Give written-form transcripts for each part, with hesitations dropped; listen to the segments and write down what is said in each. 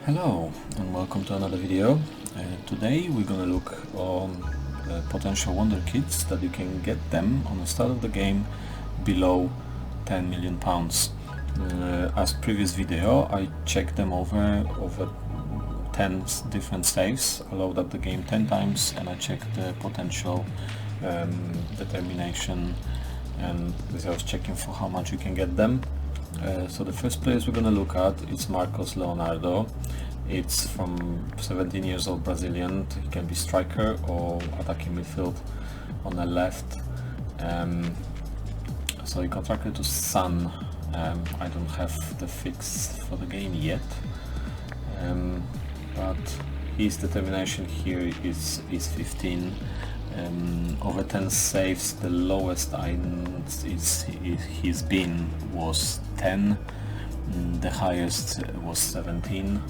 Hello and welcome to another video. Today we're gonna look on potential Wonderkids that you can get them on the start of the game below 10 million pounds. As previous video, I checked them over 10 different saves. I loaded up the game 10 times and I checked the potential determination, and I was checking for how much you can get them. So the first players we're going to look at is Marcos Leonardo. It's from 17 years old Brazilian. He can be striker or attacking midfield on the left. So he contracted to Sun. I don't have the fix for the game yet, but his determination here is 15. Over 10 saves, the lowest he's been was 10, the highest was 17.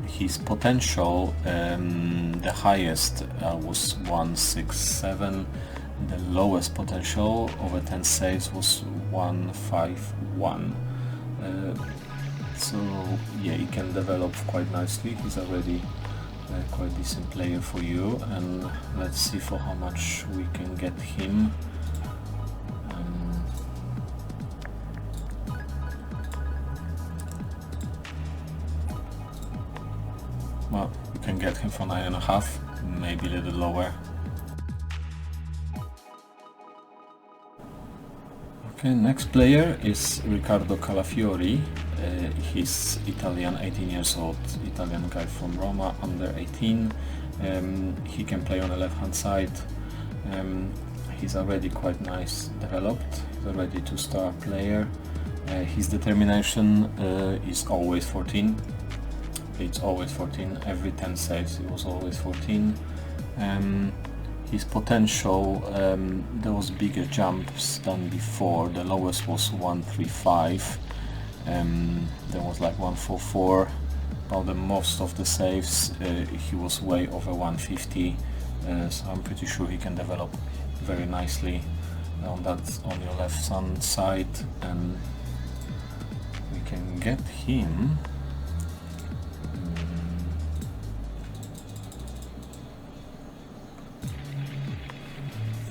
His potential, the highest was 167, the lowest potential over 10 saves was 151. So yeah, he can develop quite nicely. He's already quite decent player for you, and let's see for how much we can get him. Well, you can get him for 9.5, maybe a little lower. Okay, next player is Riccardo Calafiore. He's Italian, 18 years old, Italian guy from Roma, under 18. He can play on the left hand side. He's already quite nice developed. He's already 2-star player. His determination is always 14. It's always 14. Every 10 saves it was always 14. His potential, there was bigger jumps than before. The lowest was 135. There was like 144. About the most of the saves he was way over 150. So I'm pretty sure he can develop very nicely on your left hand side, and we can get him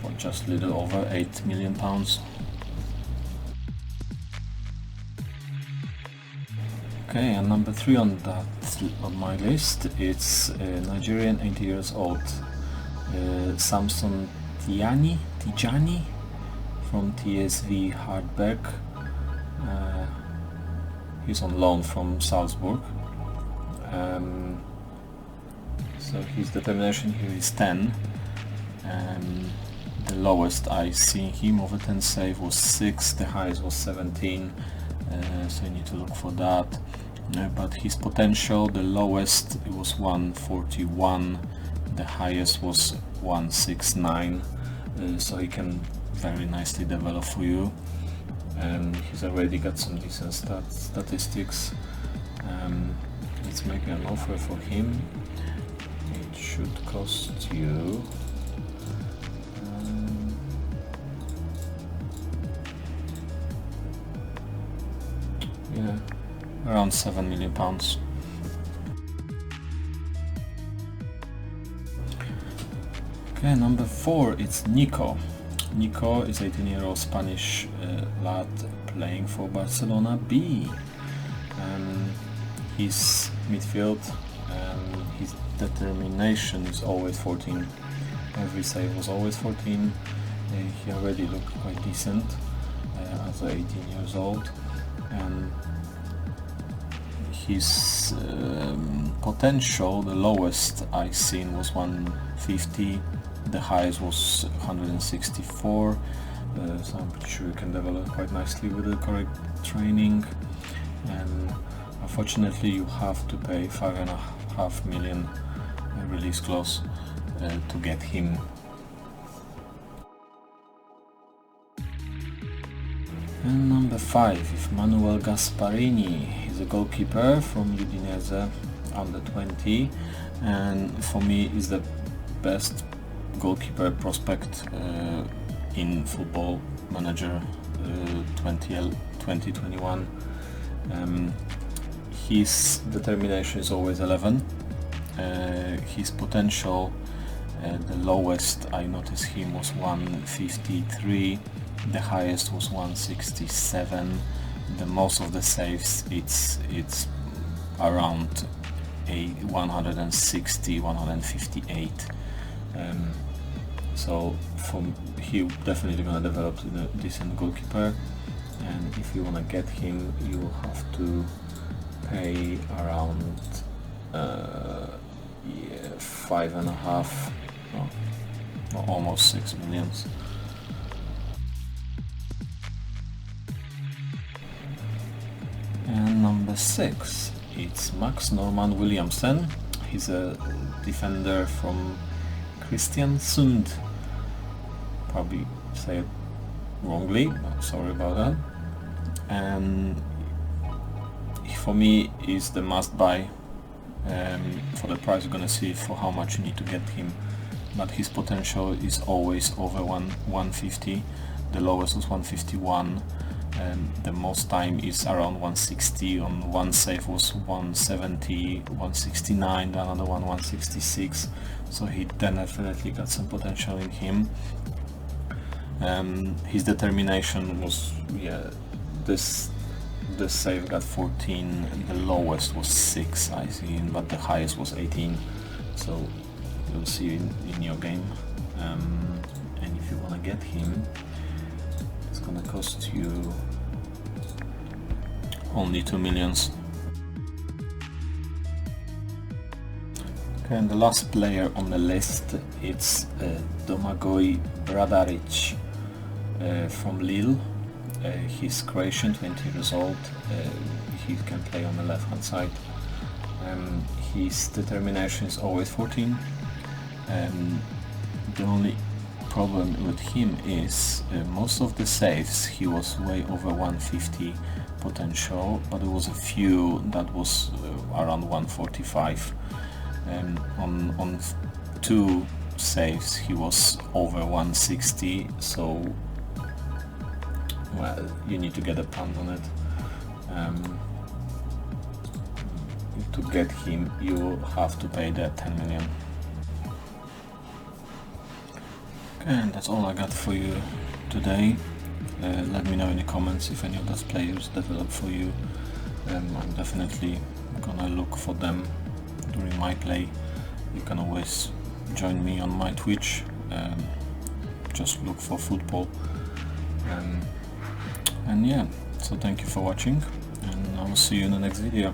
for just a little over 8 million pounds. Okay, and number 3 on my list, it's Nigerian, 80 years old, Samson Tijani from TSV Hardberg. He's on loan from Salzburg. So his determination here is 10. The lowest I see him over 10 save was 6, the highest was 17. So you need to look for that. But his potential, the lowest it was 141, the highest was 169. So he can very nicely develop for you, and he's already got some decent statistics. Let's make an offer for him. It should cost you around 7 million pounds. Okay, number 4, it's Nico. Nico is 18-year-old Spanish lad playing for Barcelona B. His midfield and his determination is always 14. Every save was always 14. He already looked quite decent as 18 years old, and his potential, the lowest I seen was 150, the highest was 164. So I'm pretty sure you can develop quite nicely with the correct training, and unfortunately you have to pay 5.5 million release clause to get him. And number 5 is Manuel Gasparini. He's a goalkeeper from Udinese, under 20, and for me is the best goalkeeper prospect in Football Manager 2021. his determination is always 11. His potential, the lowest I noticed him was 153, the highest was 167. The most of the saves it's around a 160, 158. So he definitely gonna develop a decent goalkeeper, and if you wanna get him, you will have to pay around 5.5, no, almost 6 millions. And number 6, it's Max Norman Williamson. He's a defender from Kristiansund. Probably say it wrongly, sorry about that. And for me, is the must buy. For the price you're gonna see for how much you need to get him, but his potential is always over 150. The lowest was 151. The most time is around 160. On one save was 170, 169, another one 166. So he definitely got some potential in him. His determination was, this save got 14, and the lowest was 6 I see, but the highest was 18. So you'll see in your game. And if you want to get him, it's gonna cost you only 2 millions. Okay, and the last player on the list, it's Domagoi Bradaric from Lille. He's Croatian, 20 years old. He can play on the left hand side. His determination is always 14. The only problem with him is most of the saves he was way over 150 potential, but there was a few that was around 145. On 2 saves he was over 160, so well, you need to get a punt on it. To get him, you have to pay that 10 million. And that's all I got for you today. Let me know in the comments if any of those players develop for you. I'm definitely gonna look for them during my play. You can always join me on my Twitch. Just look for football. And yeah, so thank you for watching, and I will see you in the next video.